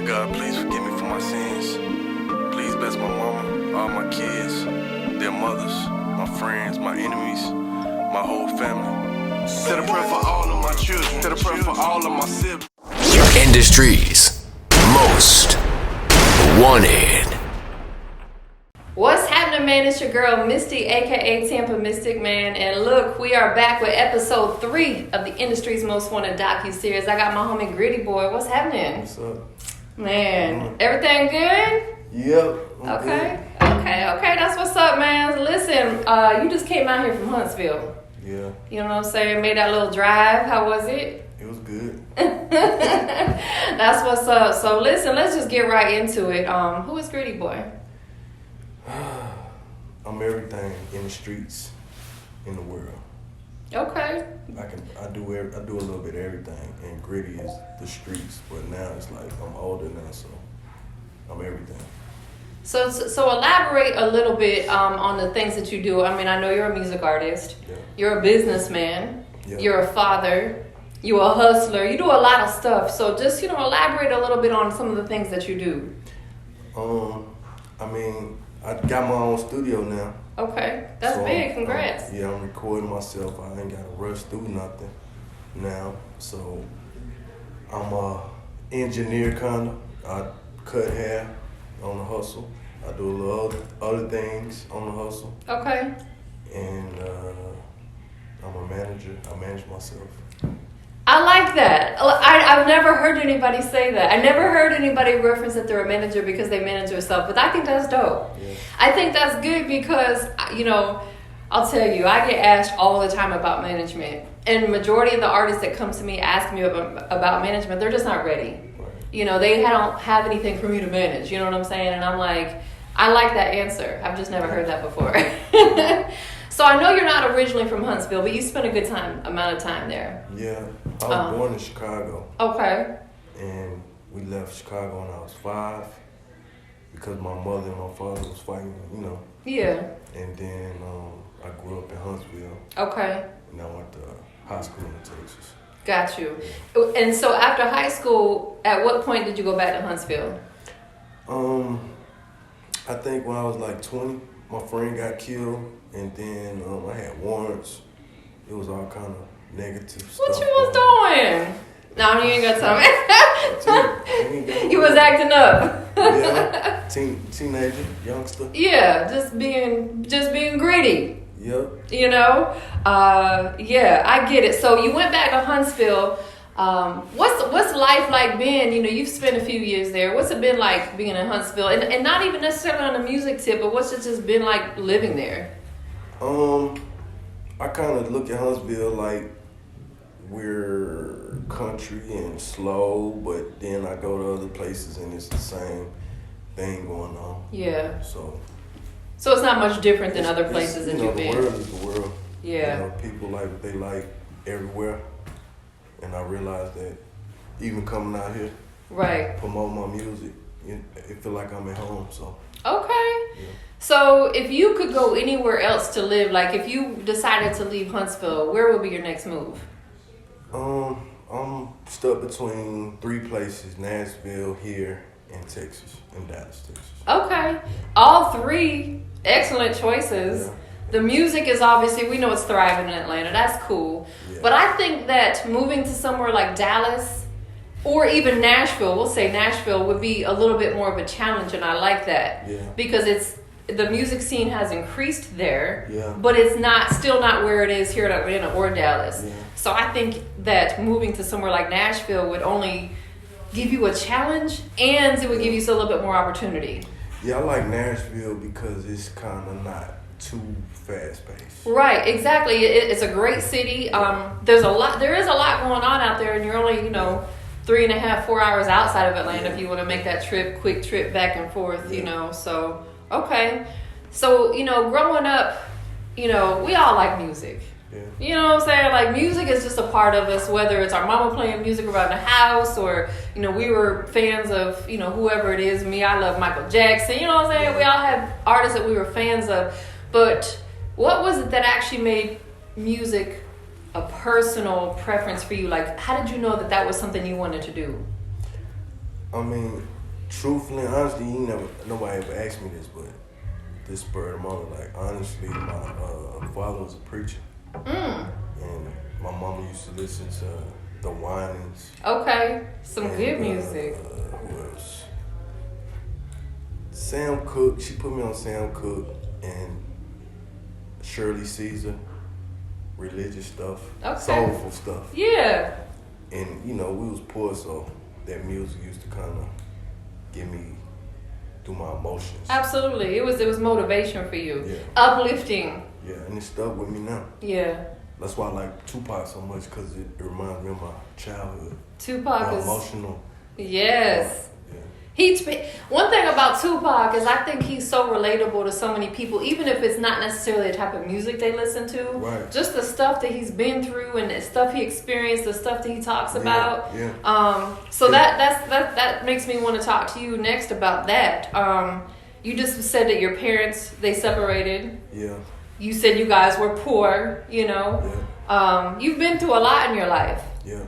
Dear God, please forgive me for my sins. Please bless my mama, all my kids, their mothers, my friends, my enemies, my whole family. Said a prayer for all of my children. Said a prayer for all of my siblings. Industry's Most Wanted. What's happening, man? It's your girl, Misty, aka TampaMystic, man. And look, we are back with episode 3 of the Industry's Most Wanted Docuseries. I got my homie Gritty Boy. What's happening? What's up? Man, everything good? Yep. Okay. That's what's up, man. Listen, you just came out here from Huntsville. Yeah. You know what I'm saying? Made that little drive. How was it? It was good. That's what's up. So listen, let's just get right into it. Who is Gritty Boy? I'm everything in the streets, in the world. Okay. I do a little bit of everything, and Gritty is the streets. But now it's like I'm older now, so I'm everything. So elaborate a little bit on the things that you do. I mean, I know you're a music artist. Yeah. You're a businessman. Yeah. You're a father. You're a hustler. You do a lot of stuff. So just, elaborate a little bit on some of the things that you do. I mean, I got my own studio now. Okay. That's big. Congrats. I'm recording myself. I ain't got to rush through nothing now. So I'm a engineer kind of. I cut hair on the hustle. I do a little other things on the hustle. Okay. And I'm a manager. I manage myself. I like that. I've never heard anybody say that. I never heard anybody reference that they're a manager because they manage themselves, but I think that's dope. Yeah. I think that's good because, I'll tell you, I get asked all the time about management. And the majority of the artists that come to me ask me about management, they're just not ready. Right. They don't have anything for me to manage. You know what I'm saying? And I'm like, I like that answer. I've just never heard that before. So I know you're not originally from Huntsville, but you spent a good amount of time there. Yeah, I was born in Chicago. Okay. And we left Chicago when I was 5 because my mother and my father was fighting, Yeah. And then I grew up in Huntsville. Okay. And I went to high school in Texas. Got you. And so after high school, at what point did you go back to Huntsville? I think when I was like 20, my friend got killed, and then I had warrants. It was all kind of negative stuff. What you was doing? No, you ain't got time. You was acting up. Yeah, teenager, youngster. Yeah, just being gritty. Yep. Yeah, I get it. So you went back to Huntsville. What's life like been? You've spent a few years there. What's it been like being in Huntsville? And not even necessarily on the music tip, but what's it just been like living there? I kind of look at Huntsville like we're country and slow, but then I go to other places and it's the same thing going on. Yeah. So it's not much different than other places that you've been. The world is the world. Yeah. People like what they like everywhere. And I realized that even coming out here, right, promote my music, it feel like I'm at home. So okay. Yeah. So if you could go anywhere else to live, like if you decided to leave Huntsville, where would be your next move? I'm stuck between 3 places: Nashville, here, and Texas, and Dallas, Texas. Okay, all 3 excellent choices. Yeah. The music is obviously, we know it's thriving in Atlanta. That's cool. Yeah. But I think that moving to somewhere like Dallas or even Nashville, we'll say Nashville, would be a little bit more of a challenge, and I like that. Yeah. Because the music scene has increased there, Yeah. but it's still not where it is here in Atlanta or Dallas. Yeah. So I think that moving to somewhere like Nashville would only give you a challenge, and it would give you a little bit more opportunity. Yeah, I like Nashville because it's kind of not too fast-paced. Right, exactly. It's a great city. There is a lot going on out there, and you're only 3.5, 4 hours outside of Atlanta if you want to make that quick trip back and forth. So okay. So growing up, we all like music. Yeah. You know what I'm saying? Like, music is just a part of us, whether it's our mama playing music around the house or, we were fans of, whoever it is. Me, I love Michael Jackson. You know what I'm saying? We all had artists that we were fans of. But what was it that actually made music a personal preference for you? Like, how did you know that was something you wanted to do? I mean, truthfully, honestly, nobody ever asked me this, but this spur of the moment, like honestly, my father was a preacher, and my mama used to listen to the Winans. Okay, some and, good music. Who else? Sam Cooke. She put me on Sam Cooke and Shirley Caesar. Religious stuff, soulful stuff. Yeah. And we was poor, so that music used to kind of get me through my emotions. Absolutely, it was motivation for you. Yeah. Uplifting. Yeah, and it stuck with me now. Yeah. That's why I like Tupac so much, because it reminds me of my childhood. Tupac the is emotional. Yes. Yeah. One thing about Tupac is I think he's so relatable to so many people, even if it's not necessarily the type of music they listen to. Right. Just the stuff that he's been through and the stuff he experienced, the stuff that he talks about. Yeah. So that makes me want to talk to you next about that. You just said that your parents, they separated. Yeah. You said you guys were poor, Yeah. You've been through a lot in your life. Yeah.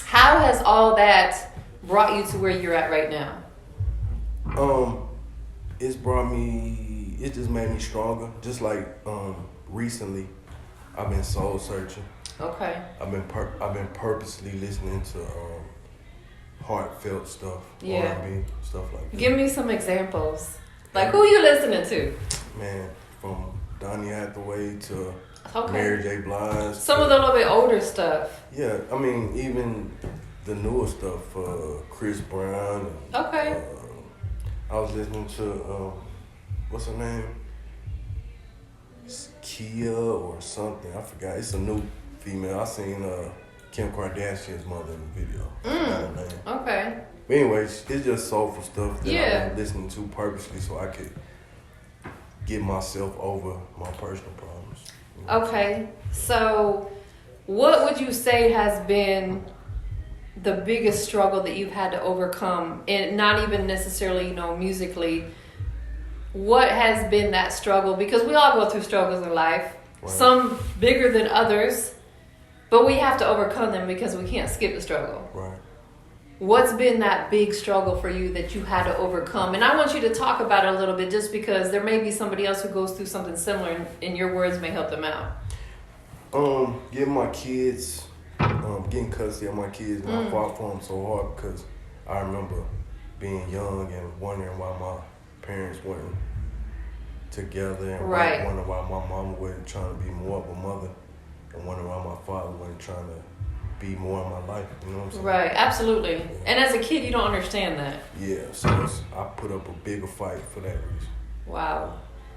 How has all that brought you to where you're at right now? It just made me stronger. Just like recently, I've been soul searching. Okay. I've been purposely listening to heartfelt stuff, Yeah. R&B, stuff like that. Give me some examples. Like, who you listening to? Man, from Donny Hathaway to Okay. Mary J. Blige. Some of the little bit older stuff. Yeah, I mean, even the newer stuff, Chris Brown. And, Okay. I was listening to, what's her name? It's Kia or something. I forgot. It's a new female. I seen Kim Kardashian's mother in the video. I forgot her name. Okay. But anyways, it's just soulful stuff that Yeah. I've been listening to purposely so I could get myself over my personal problems. Okay. So, what would you say has been the biggest struggle that you've had to overcome, and not even necessarily, musically? What has been that struggle? Because we all go through struggles in life, Right. some bigger than others, but we have to overcome them because we can't skip the struggle. Right. What's been that big struggle for you that you had to overcome? And I want you to talk about it a little bit, just because there may be somebody else who goes through something similar, and your words may help them out. Getting my kids, getting custody of my kids, and I fought for them so hard because I remember being young and wondering why my parents weren't together, and Right. wondering why my mama wasn't trying to be more of a mother, and wondering why my father wasn't trying to be more in my life. You know what I'm saying? Right, absolutely. And as a kid, you don't understand that. Yeah, so I put up a bigger fight for that reason. Wow.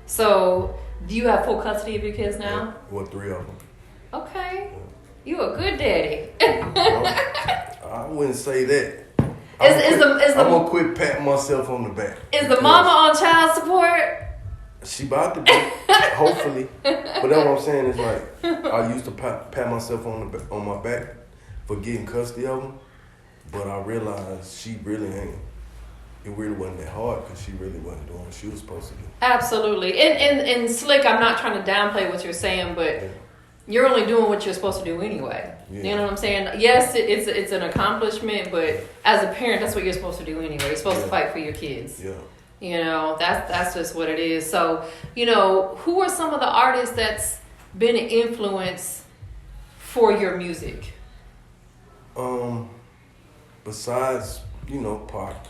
So, do you have full custody of your kids now? Well, 3 of them. Okay. You a good daddy. I wouldn't say that. Is the I'm gonna quit patting myself on the back. Is the mama on child support? She about to be, hopefully. But that's what I'm saying is like I used to pat myself on my back for getting custody of them, but I realized she really ain't. It really wasn't that hard because she really wasn't doing what she was supposed to do. Absolutely. And Slick, I'm not trying to downplay what you're saying, but Yeah. you're only doing what you're supposed to do anyway. Yeah. You know what I'm saying? Yes, it's an accomplishment, but as a parent, that's what you're supposed to do anyway. You're supposed to fight for your kids. Yeah. That's just what it is. So, who are some of the artists that's been an influence for your music? Besides, Pac,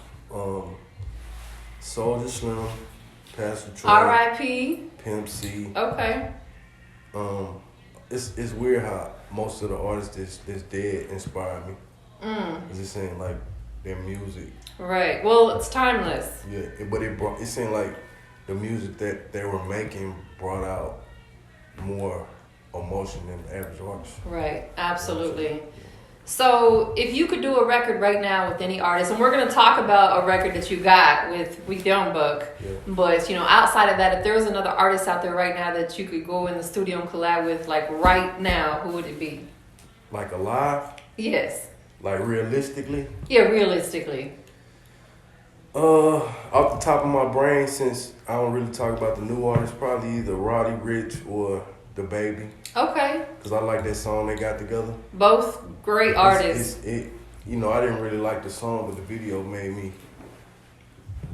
Soulja Slim, Pastor Troy, R.I.P. Pimp C. Okay. It's weird how most of the artists that's dead inspired me. It's just saying like their music. Right. Well, it's timeless. Yeah, but it seemed like the music that they were making brought out more emotion than the average artist. Right. Absolutely. So, if you could do a record right now with any artist, and we're going to talk about a record that you got with Young Buck, but outside of that, if there was another artist out there right now that you could go in the studio and collab with, like right now, who would it be? Like alive? Yes. Like realistically? Yeah, realistically. Off the top of my brain, since I don't really talk about the new artists, probably either Roddy Ricch or The Baby. Okay. Because I like that song they got together. Both great artists. I didn't really like the song, but the video made me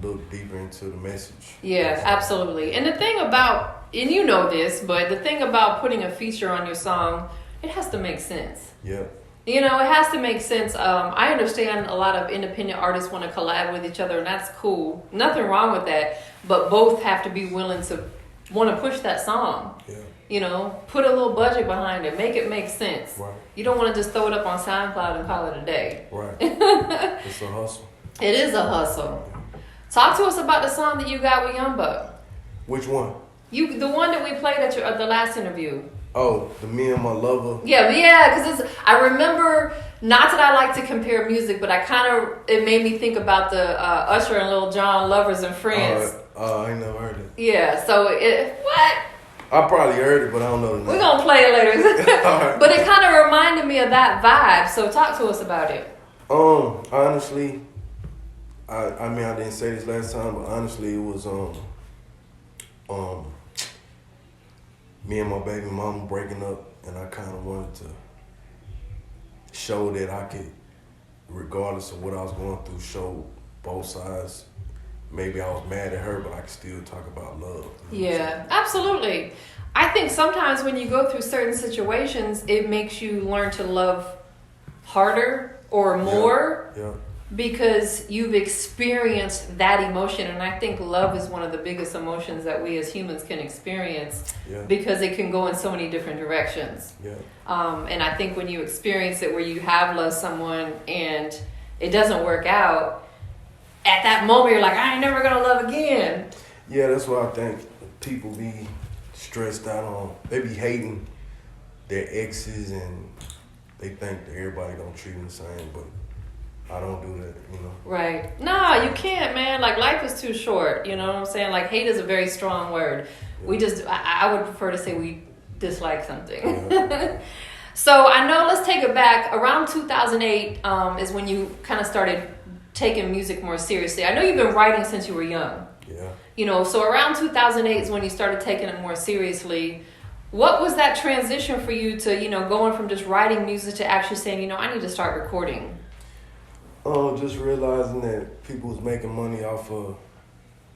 look deeper into the message. Yeah, absolutely. And the thing about, and you know this, but the thing about putting a feature on your song, it has to make sense. Yeah. It has to make sense. I understand a lot of independent artists want to collab with each other, and that's cool. Nothing wrong with that. But both have to be willing to want to push that song. Yeah. Put a little budget behind it. Make it make sense. Right. You don't want to just throw it up on SoundCloud and call it a day. Right. It's a hustle. It is a hustle. Talk to us about the song that you got with Young Buck. Which one? The one that we played at the last interview. Oh, the Me and My Lover. Yeah, because I remember, not that I like to compare music, but it made me think about the Usher and Lil Jon, Lovers and Friends. I ain't never heard it. Yeah, so what? I probably heard it, but I don't know the name. We're going to play it later. Alright. But it kind of reminded me of that vibe, so talk to us about it. Honestly, I mean, I didn't say this last time, but honestly, it was, me and my baby mama breaking up, and I kind of wanted to show that I could, regardless of what I was going through, show both sides. Maybe I was mad at her, but I could still talk about love. Yeah, absolutely. I think sometimes when you go through certain situations, it makes you learn to love harder or more. Yeah. Because you've experienced that emotion, and I think love is one of the biggest emotions that we as humans can experience. Yeah. Because it can go in so many different directions. Yeah. And I think when you experience it where you have loved someone and it doesn't work out, at that moment you're like, I ain't never gonna love again. Yeah, that's why I think people be stressed out on, they be hating their exes, and they think that everybody don't treat them the same, but I don't do that, Right. No, you can't, man. Like, life is too short, you know what I'm saying? Like, hate is a very strong word. Yeah. I would prefer to say we dislike something. Yeah. So, I know, let's take it back. Around 2008 is when you kind of started taking music more seriously. I know you've been writing since you were young. Yeah. So around 2008 is when you started taking it more seriously. What was that transition for you to, going from just writing music to actually saying, I need to start recording? Just realizing that people was making money off of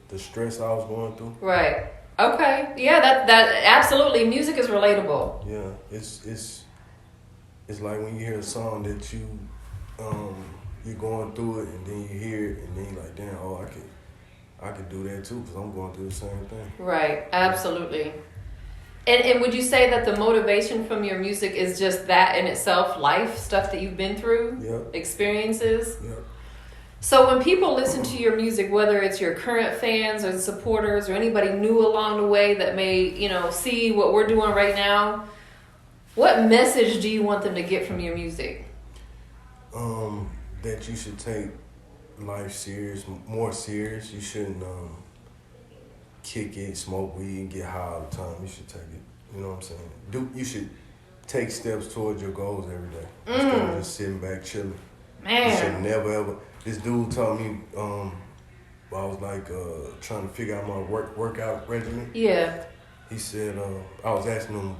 the stress I was going through. Right. Okay. Yeah, that absolutely. Music is relatable. Yeah, it's like when you hear a song that you're going through it, and then you hear it, and then you're like, damn, I could do that too, because I'm going through the same thing. Right. Absolutely. And would you say that the motivation from your music is just that in itself, life, stuff that you've been through, experiences? Yeah. So when people listen to your music, whether it's your current fans or the supporters or anybody new along the way that may, see what we're doing right now, what message do you want them to get from your music? That you should take life more serious. You shouldn't kick it, smoke weed, and get high all the time. You should take it. You know what I'm saying? You should take steps towards your goals every day instead of just sitting back chilling. Man, you should never ever. This dude taught me. I was like trying to figure out my workout regimen. Yeah. He said I was asking him,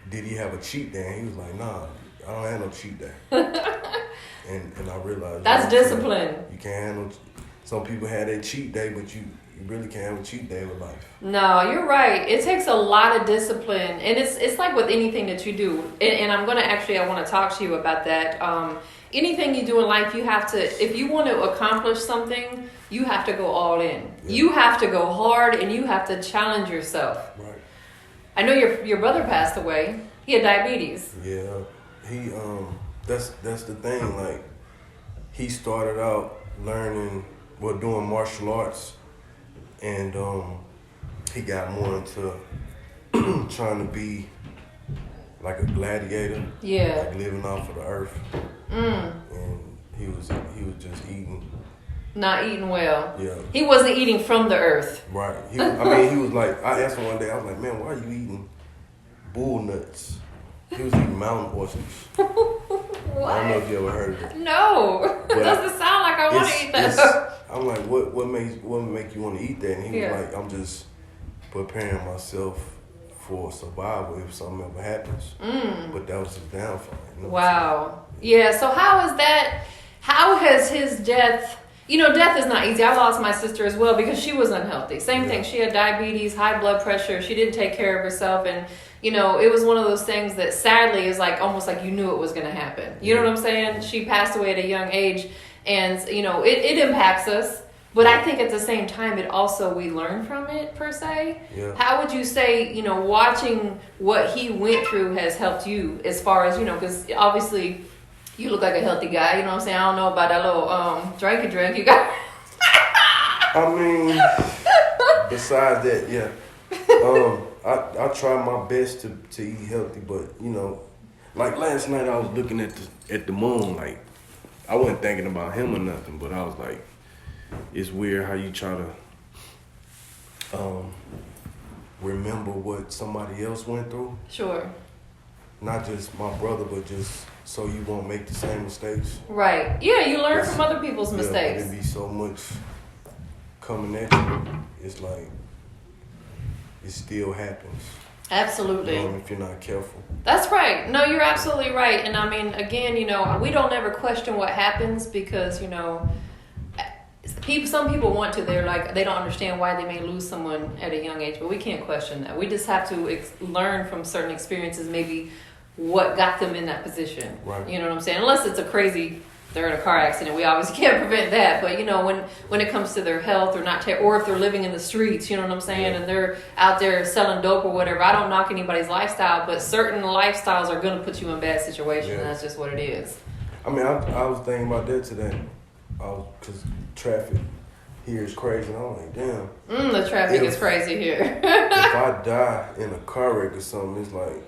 did he have a cheat day? And he was like, nah, I don't have no cheat day. and I realized that's discipline. You can't handle. Some people have their cheat day, but you really can't have a cheat day with life. No, you're right. It takes a lot of discipline, and it's like with anything that you do. And I'm gonna I want to talk to you about that. Anything you do in life, you have to. If you want to accomplish something, you have to go all in. Yeah. You have to go hard, and you have to challenge yourself. Right. I know your brother passed away. He had diabetes. Yeah, he that's the thing. Like, he started out doing martial arts, and he got more into trying to be like a gladiator. Yeah. Like living off of the earth. And he was just eating. Not eating well. Yeah. He wasn't eating from the earth. Right. He was like, I asked him one day, I was like, man, why are you eating bull nuts? He was eating mountain oysters. What? I don't know if you ever heard of it. No. It doesn't sound like I want to eat that. I'm like, what make you want to eat that? And he was like, I'm just preparing myself for survival if something ever happens. But that was his downfall. Wow. Yeah, so how is that? How has his death? Death is not easy. I lost my sister as well because she was unhealthy. Same thing. She had diabetes, high blood pressure. She didn't take care of herself. And, it was one of those things that sadly is like almost like you knew it was going to happen. You know what I'm saying? She passed away at a young age. And, it impacts us. But I think at the same time, we learn from it, per se. Yeah. How would you say, watching what he went through has helped you as far as, because obviously you look like a healthy guy, you know what I'm saying? I don't know about that little drink you got. I mean, besides that, yeah. I try my best to eat healthy, but, like last night I was looking at the moon, like, I wasn't thinking about him or nothing, but I was like, it's weird how you try to remember what somebody else went through. Sure. Not just my brother, but just so you won't make the same mistakes. Right. Yeah, you learn from other people's mistakes. There'd be so much coming at you. It's like, it still happens. Absolutely. If you're not careful. That's right. No, you're absolutely right. And I mean, again, we don't ever question what happens because, some people want to. They're like, they don't understand why they may lose someone at a young age, but we can't question that. We just have to learn from certain experiences, maybe what got them in that position. Right. You know what I'm saying? Unless it's they're in a car accident, we obviously can't prevent that. But when it comes to their health or or if they're living in the streets, you know what I'm saying, and they're out there selling dope or whatever. I don't knock anybody's lifestyle, but certain lifestyles are going to put you in bad situations. Yeah. That's just what it is. I mean, I was thinking about that today, because traffic here is crazy. And I'm like, damn. The traffic is crazy here. If I die in a car wreck or something, it's like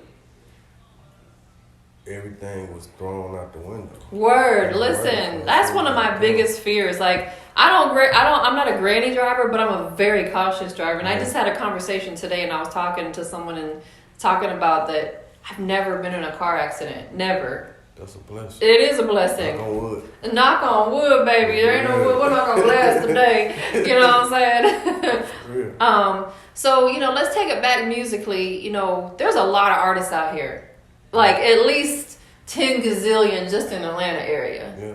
everything was thrown out the window. Word, listen, that's one of my biggest fears. Like, I'm not a granny driver, but I'm a very cautious driver. And I just had a conversation today, and I was talking to someone and talking about that I've never been in a car accident. Never. That's a blessing. It is a blessing. Knock on wood. Knock on wood, baby. There ain't no wood. We're not gonna blast today. You know what I'm saying? Real. So, let's take it back musically. There's a lot of artists out here. Like, at least 10 gazillion just in the Atlanta area. Yeah.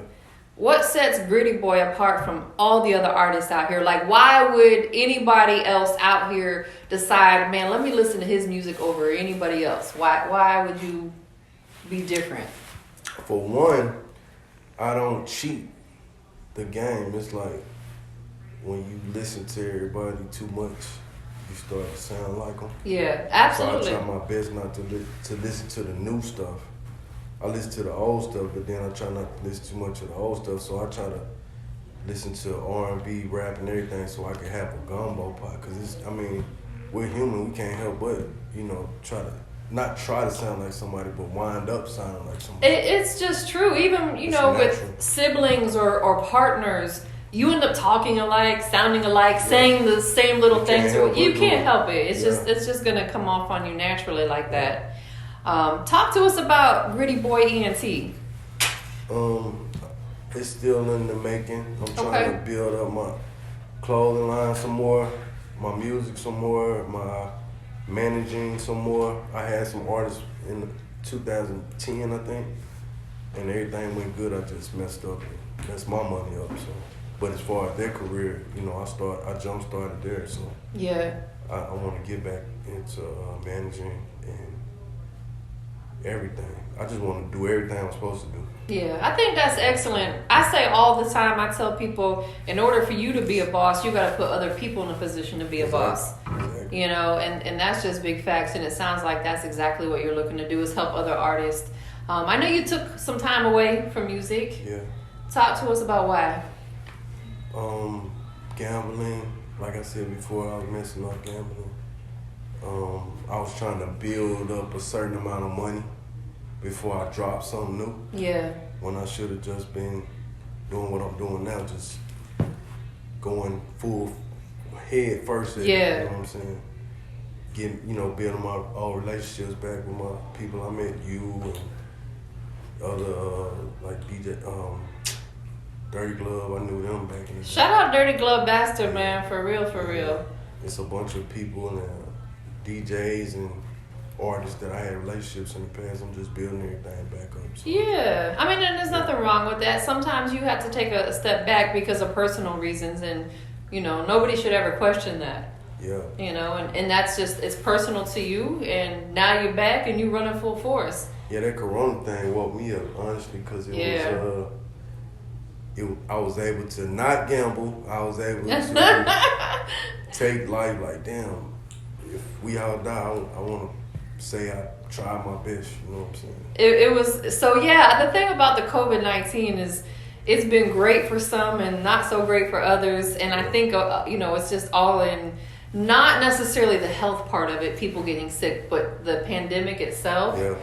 What sets Gritty Boy apart from all the other artists out here? Like, why would anybody else out here decide, man, let me listen to his music over anybody else? Why would you be different? For one, I don't cheat the game. It's like when you listen to everybody too much, you start to sound like them. Yeah, absolutely. So I try my best not to listen to the new stuff. I listen to the old stuff, but then I try not to listen too much of the old stuff. So I try to listen to R&B, rap, and everything, so I can have a gumbo pot. Cause we're human. We can't help but not try to sound like somebody, but wind up sounding like somebody. It's just true. Even with siblings or partners, you end up talking alike, sounding alike, saying the same little things. You can't help it. It's just gonna come off on you naturally like that. Talk to us about Gritty Boy Ent. It's still in the making. I'm trying to build up my clothing line some more, my music some more, my managing some more. I had some artists in 2010, I think, and everything went good. I just messed up. Messed my money up. So, but as far as their career, I jump started there. So yeah, I want to get back into managing and everything. I just want to do everything I'm supposed to do. Yeah, I think that's excellent. I say all the time, I tell people, in order for you to be a boss, you got to put other people in a position to be a boss. Exactly. And that's just big facts, and it sounds like that's exactly what you're looking to do, is help other artists. I know you took some time away from music. Yeah. Talk to us about why. Gambling. Like I said before, I was messing up gambling. I was trying to build up a certain amount of money before I dropped something new. Yeah. When I should have just been doing what I'm doing now, just going full head first. Yeah. You know what I'm saying? Building my old relationships back with my people I met, you and other like DJ Dirty Glove. I knew them back in the day. Shout out Dirty Glove Bastard, man, for real. It's a bunch of people and DJs and artists that I had relationships in the past. I'm just building everything back up. So. Yeah, I mean, and there's nothing wrong with that. Sometimes you have to take a step back because of personal reasons, and nobody should ever question that. Yeah. And that's just, it's personal to you, and now you're back and you're running full force. Yeah, that Corona thing woke me up, honestly, because I was able to not gamble. I was able to take life like, damn, if we all die, I want to say I tried my best, you know what I'm saying? It was, so yeah, the thing about the COVID-19 is it's been great for some and not so great for others. And I think, it's just all in, not necessarily the health part of it, people getting sick, but the pandemic itself. Yeah.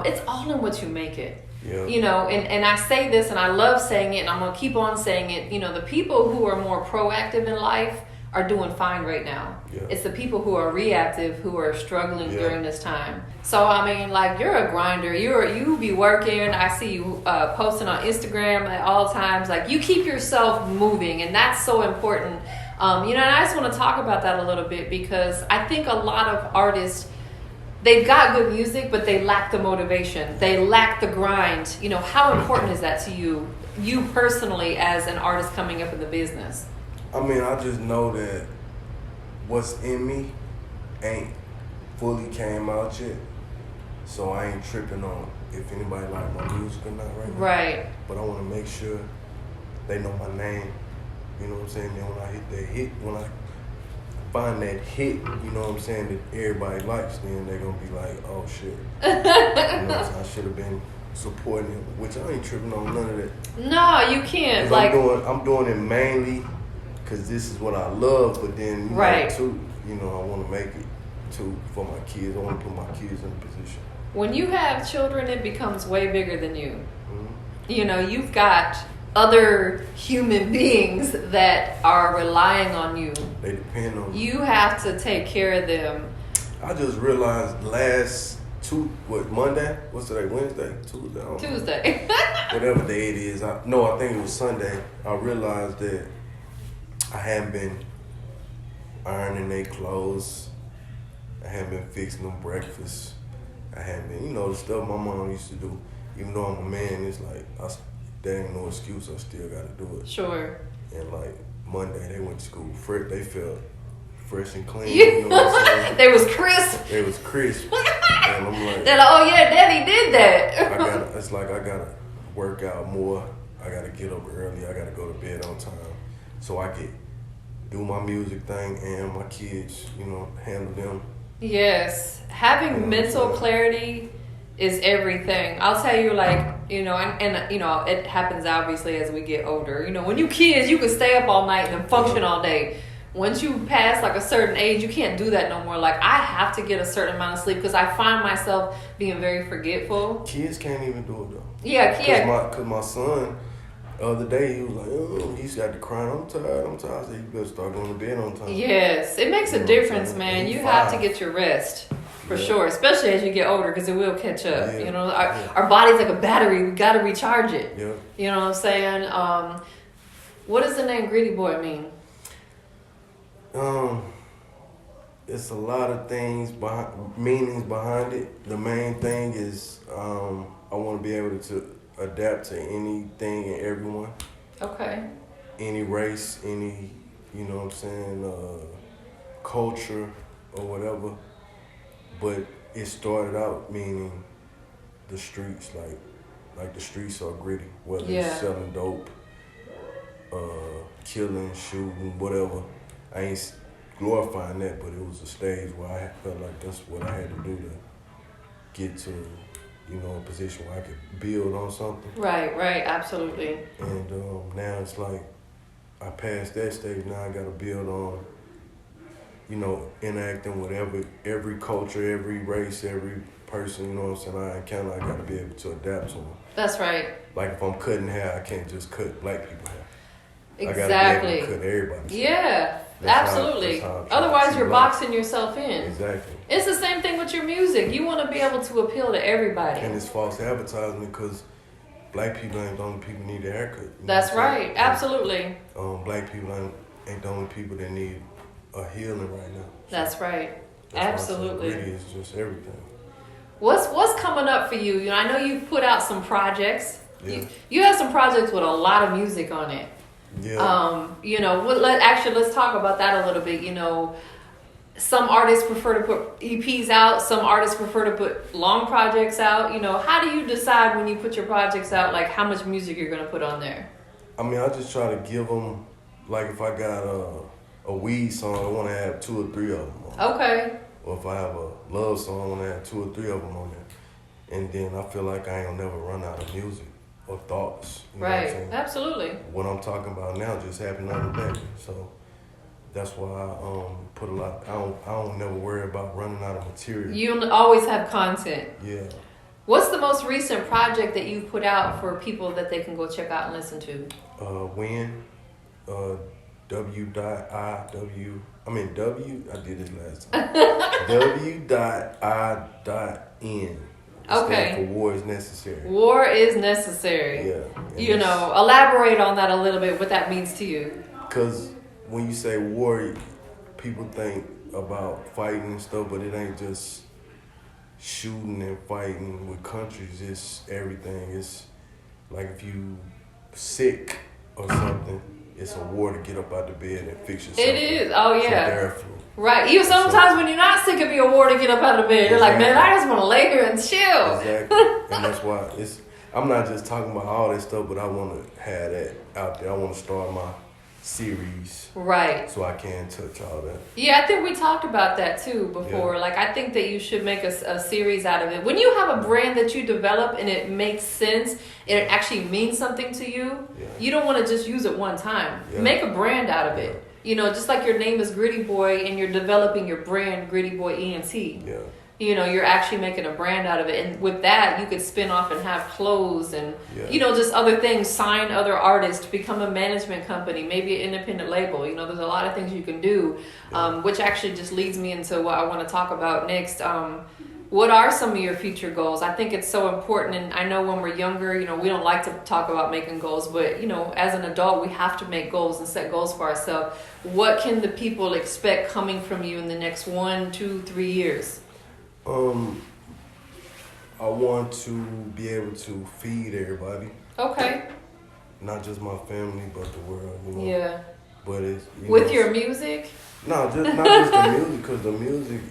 It's all in what you make it. Yeah. And I say this and I love saying it and I'm going to keep on saying it. The people who are more proactive in life are doing fine right now. Yeah. It's the people who are reactive who are struggling during this time. So, I mean, like, you're a grinder. You be working. I see you posting on Instagram at all times. Like, you keep yourself moving, and that's so important. And I just want to talk about that a little bit because I think a lot of artists, they've got good music, but they lack the motivation. They lack the grind. How important is that to you personally as an artist coming up in the business? I mean, I just know that what's in me ain't fully came out yet. So I ain't tripping on if anybody like my music or not right now. Right. But I want to make sure they know my name. You know what I'm saying? Then when I hit that hit, when I find that hit, you know what I'm saying, that everybody likes, then they're going to be like, oh, shit. You know what I'm saying? I should have been supporting him, which I ain't tripping on none of that. No, you can't. Like, I'm doing it mainly because this is what I love, but then, too, I want to make it, too, for my kids. I want to put my kids in a position. When you have children, it becomes way bigger than you. Mm-hmm. You've got other human beings that are relying on you. They depend on you. You have to take care of them. I just realized Monday? What's today? Wednesday? Tuesday? Tuesday. Whatever day it is. I think it was Sunday. I realized that I hadn't been ironing their clothes. I hadn't been fixing them breakfast. I hadn't been, the stuff my mom used to do. Even though I'm a man, it's like, there ain't no excuse. I still got to do it. Sure. And like Monday, they went to school. They felt fresh and clean. Yeah. You know what I'm saying? They was crisp. They was crisp. And I'm like, they're like, oh yeah, Daddy did that. It's like I gotta work out more. I gotta get up early. I gotta go to bed on time so I could do my music thing and my kids, handle them. Yes, having mental clarity is everything. I'll tell you, and it happens obviously as we get older. When you kids, you can stay up all night and function all day. Once you pass like a certain age, you can't do that no more. Like, I have to get a certain amount of sleep because I find myself being very forgetful. Kids can't even do it though. Yeah. Because my son, the other day, he was like, oh, he's got to cry. I'm tired. I said, you better start going to bed on time. Yes, it makes a difference, man. You have to get your rest. For sure, especially as you get older, because it will catch up. Yeah. Our body's like a battery. We got to recharge it. Yeah. You know what I'm saying? What does the name Greedy Boy mean? It's a lot of meanings behind it. The main thing is I want to be able to adapt to anything and everyone. Okay. Any race, any, culture or whatever. But it started out meaning the streets, like the streets are gritty, whether it's selling dope, killing, shooting, whatever. I ain't glorifying that, but it was a stage where I felt like that's what I had to do to get to, a position where I could build on something. Right, absolutely. And now it's like I passed that stage. Now I got to build on, interacting with every culture, every race, every person, I encounter. I got to be able to adapt to them. That's right. Like if I'm cutting hair, I can't just cut black people hair. Exactly. I got to be able to cut everybody. Yeah. Absolutely. Otherwise, you're boxing yourself in. Exactly. It's the same thing with your music. You want to be able to appeal to everybody. And it's false advertising because black people ain't the only people need a haircut. That's right. Absolutely. Black people ain't the only people that need a healing right now. That's right. Absolutely. Gritty is just everything. What's coming up for you? You know, I know you've put out some projects. Yeah. You have some projects with a lot of music on it. Yeah. You know, let's talk about that a little bit. You know, some artists prefer to put EPs out. Some artists prefer to put long projects out. You know, how do you decide when you put your projects out, like how much music you're going to put on there? I mean, I just try to give them, like if I got a weed song, I want to have 2 or 3 of them on. Okay. Or if I have a love song, I want to have 2 or 3 of them on there. And then I feel like I ain't gonna never run out of music or thoughts. You know what I'm Right. saying? Absolutely. What I'm talking about now just happened the other day. So that's why I put a lot. I don't never worry about running out of material. You always have content. Yeah. What's the most recent project that you put out for people that they can go check out and listen to? When I did this last time. W.I.N. Okay. For war is necessary. War is necessary. Yeah. And You know, elaborate on that a little bit, what that means to you. because when you say war, people think about fighting and stuff, but it ain't just shooting and fighting with countries. It's everything. It's like if you sick or something, it's a war to get up out the bed and fix yourself. It is. Oh, Some yeah. air flu. Right. Even sometimes when you're not sick, it'd be a war to get up out of bed. You're like, man, I just want to lay here and chill. Exactly. And that's why I'm not just talking about all that stuff, but I want to have that out there. I want to start my series Right. so I can touch all that. Yeah, I think we talked about that too before. Yeah. Like, I think that you should make a series out of it. When you have a brand that you develop and it makes sense, it actually means something to you, Yeah. you don't want to just use it one time. Yeah. Make a brand out of it. You know, just like your name is Gritty Boy and you're developing your brand, Gritty Boy Ent. Yeah. You know, you're actually making a brand out of it. And with that, you could spin off and have clothes and, Yeah. you know, just other things, sign other artists, become a management company, maybe an independent label. You know, there's a lot of things you can do, which actually just leads me into what I want to talk about next. What are some of your future goals? I think it's so important. And I know when we're younger, you know, we don't like to talk about making goals, but, you know, as an adult, we have to make goals and set goals for ourselves. What can the people expect coming from you in the next 1, 2, 3 years? I want to be able to feed everybody, Okay. not just my family, but the world. You know. Yeah. But it's With your music? no, just not just the music, because the music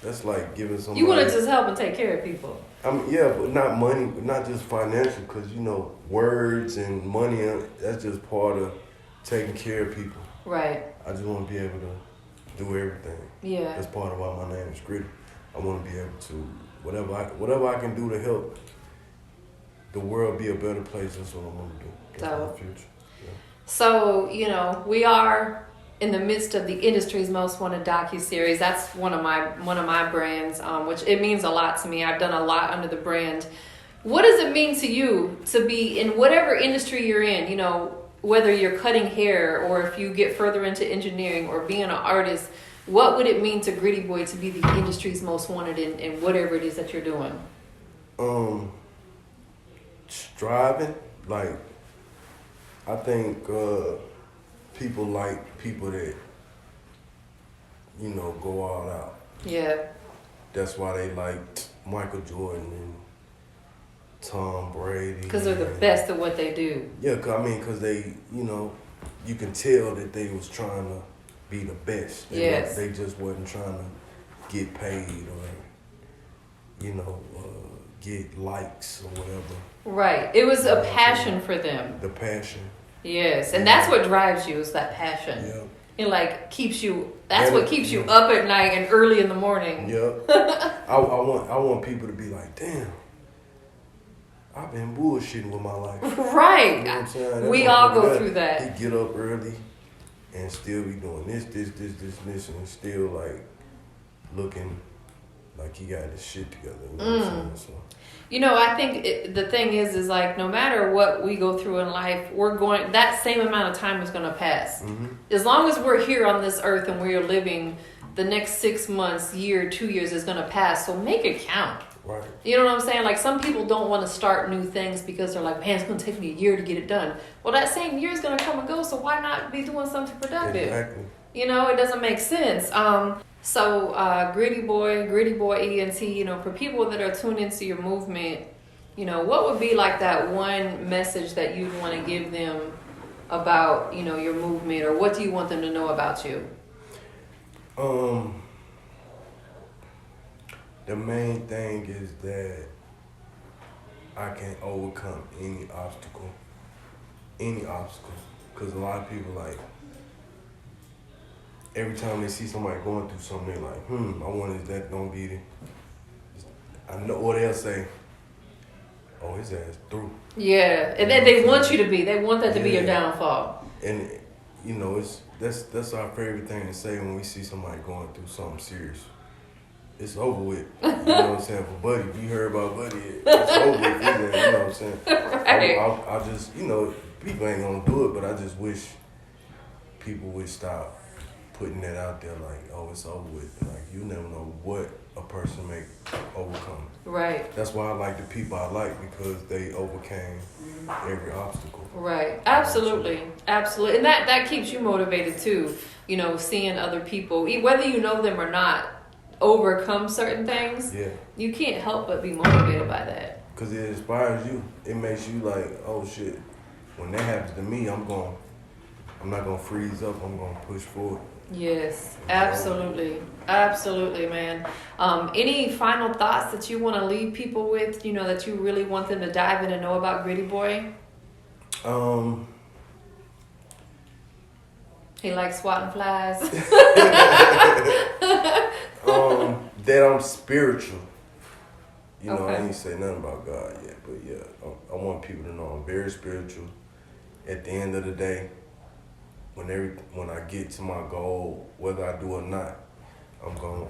that's like giving somebody. You want to just help and take care of people. Yeah, but not money, not just financial, because you know words and money. That's just part of taking care of people. Right. I just want to be able to do everything. Yeah. That's part of why my name is Gritty. I want to be able to whatever I can do to help the world be a better place. That's what I want to do. That's my Dope. future. Yeah. So, you know, we are in the midst of the industry's Most Wanted Docuseries. That's one of my brands, which it means a lot to me. I've done a lot under the brand. What does it mean to you to be in whatever industry you're in? You know, whether you're cutting hair or if you get further into engineering or being an artist, what would it mean to Gritty Boy to be the industry's most wanted in whatever it is that you're doing? Striving, like I think people like people that you know go all out. Yeah. That's why they liked Michael Jordan and Tom Brady. Because they're the best at what they do. Yeah, because they, you know, you can tell that they was trying to be the best. Yes. They just wasn't trying to get paid or, you know, get likes or whatever. Right. It was a passion for them. The passion. Yes. And that's what drives you, is that passion. Yeah. It like keeps you, that's And what keeps you up at night and early in the morning. Yeah. I want people to be like, damn, I've been bullshitting with my life. Right. You know what I'm saying? That We all go motherfucker, through that. He get up early and still be doing this, and still like looking like he got his shit together. You know what I'm saying? So, You know, I think the thing is like no matter what we go through in life, that same amount of time is going to pass. mm-hmm. As long as we're here on this earth and we're living, the next 6 months, year, 2 years is going to pass. So make it count. Right. You know what I'm saying? Like some people don't want to start new things because they're like, man, it's going to take me a year to get it done. Well, that same year is going to come and go. So why not be doing something productive? Exactly. You know, it doesn't make sense. So Gritty Boy ENT, you know, for people that are tuned into your movement, you know, what would be like that one message that you'd want to give them about, you know, your movement, or what do you want them to know about you? The main thing is that I can overcome any obstacle. Because a lot of people, like, every time they see somebody going through something, they're like, I wonder if that gonna be I know what they'll say. Oh, his ass through. Yeah, and then they want you to be. They want that to be your downfall. And you know, that's our favorite thing to say when we see somebody going through something serious. It's over with. You know what I'm saying? For Buddy, if you heard about Buddy, it's over with. You know what I'm saying? Right. I just, you know, people ain't gonna do it, but I just wish people would stop putting that out there like, oh, it's over with. Like, you never know what a person may overcome. Right. That's why I like the people I like, because they overcame every obstacle. Right. Absolutely. Absolutely. And that keeps you motivated too. You know, seeing other people, whether you know them or not, overcome certain things. Yeah. You can't help but be motivated by that. Because it inspires you. It makes you like, oh shit, when that happens to me, I'm not gonna freeze up. I'm gonna push forward. Yes, absolutely. Absolutely, man. Any final thoughts that you want to leave people with, you know, that you really want them to dive in and know about Gritty Boy? He likes swatting flies. That I'm spiritual. You know, Okay. I ain't say nothing about God yet, but yeah, I want people to know I'm very spiritual. At the end of the day, when I get to my goal, whether I do or not, I'm going.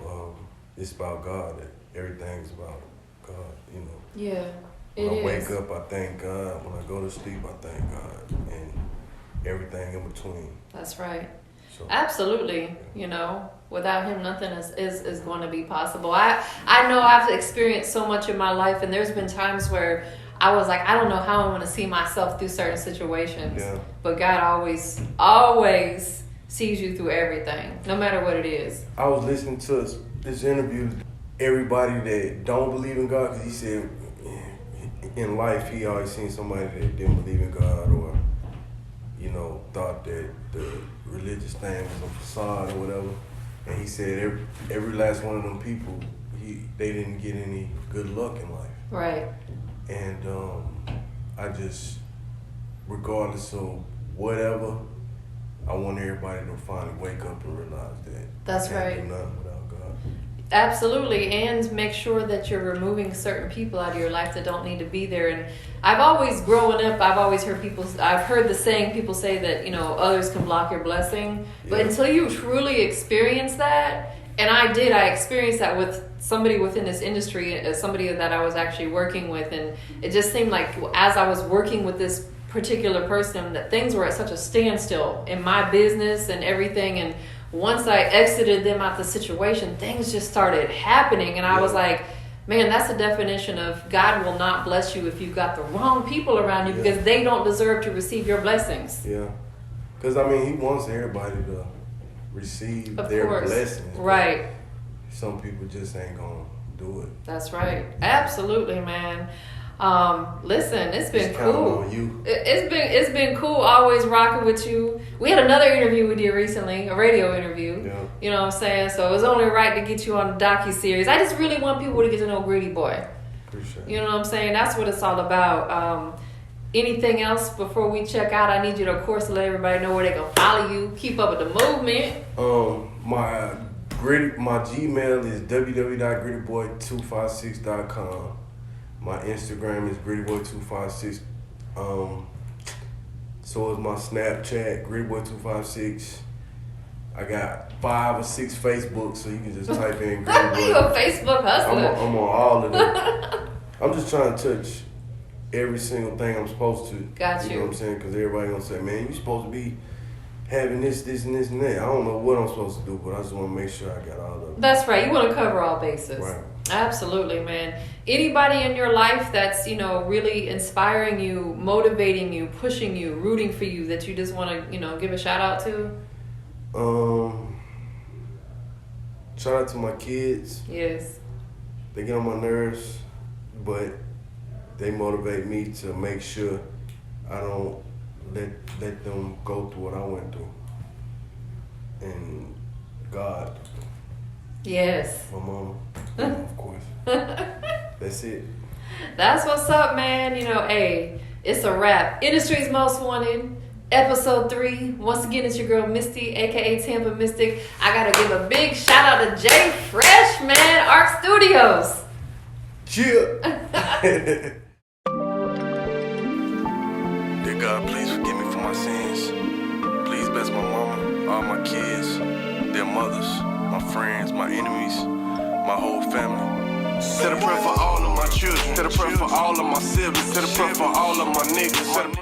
It's about God. Everything's about God. You know. Yeah. When I wake up, I thank God. When I go to sleep, I thank God, and everything in between. That's right. So, absolutely. You know, without him, nothing is going to be possible. I know I've experienced so much in my life, and there's been times where I was like, I don't know how I'm going to see myself through certain situations. Yeah. But God always sees you through everything, no matter what it is. I was listening to this interview, everybody that don't believe in God, because he said in life he always seen somebody that didn't believe in God, or, you know, thought that the religious thing was a facade or whatever. And he said every last one of them people, they didn't get any good luck in life. Right. And I just, regardless of whatever, I want everybody to finally wake up and realize that that's right. Do nothing without God. Absolutely, and make sure that you're removing certain people out of your life that don't need to be there. And I've always, growing up, I've heard the saying, people say that, you know, others can block your blessing, but until you truly experience that, and I experienced that with somebody within this industry, somebody that I was actually working with, and it just seemed like as I was working with this particular person that things were at such a standstill in my business and everything, and once I exited them out the situation, things just started happening, and I was like, man, that's the definition of God will not bless you if you've got the wrong people around you, because they don't deserve to receive your blessings. Yeah, because I mean, he wants everybody to receive their blessings. Right. Some people just ain't gonna do it. That's right. Absolutely, man. Listen, it's been cool. On you. It's been cool always rocking with you. We had another interview we did recently, a radio interview. Yeah. You know what I'm saying? So it was only right to get you on the docuseries. I just really want people to get to know Gritty Boy. Appreciate it. You know what I'm saying? That's what it's all about. Anything else before we check out? I need you to, of course, let everybody know where they can follow you, keep up with the movement. My Gmail is www.grittyboy256.com. My Instagram is grittyboy256. So is my Snapchat, grittyboy256. I got 5 or 6 Facebooks, so you can just type in Gritty Boy. You a Facebook hustler. I'm on all of them. I'm just trying to touch every single thing I'm supposed to. Got you. You know what I'm saying? Because everybody gonna say, man, you supposed to be having this, and this, and that. I don't know what I'm supposed to do, but I just want to make sure I got all of them. That's right. You want to cover all bases. Right. Absolutely, man. Anybody in your life that's, you know, really inspiring you, motivating you, pushing you, rooting for you, that you just want to, you know, give a shout out to? Shout out to my kids. Yes. They get on my nerves, but they motivate me to make sure I don't let them go through what I went through. And God. Yes. My mama, of course. That's it. That's what's up, man. You know, hey, it's a wrap. Industry's Most Wanted, episode 3. Once again, it's your girl Misty, aka TampaMystic. I gotta give a big shout out to Jay Fresh, man, Ark Studios. Chill. Dear God, please forgive me for my sins. Please bless my mama, all my kids, their mothers, my friends, my enemies, my whole family. Said a prayer for all of my children. Said a prayer for all of my siblings. Said a prayer for all of my niggas.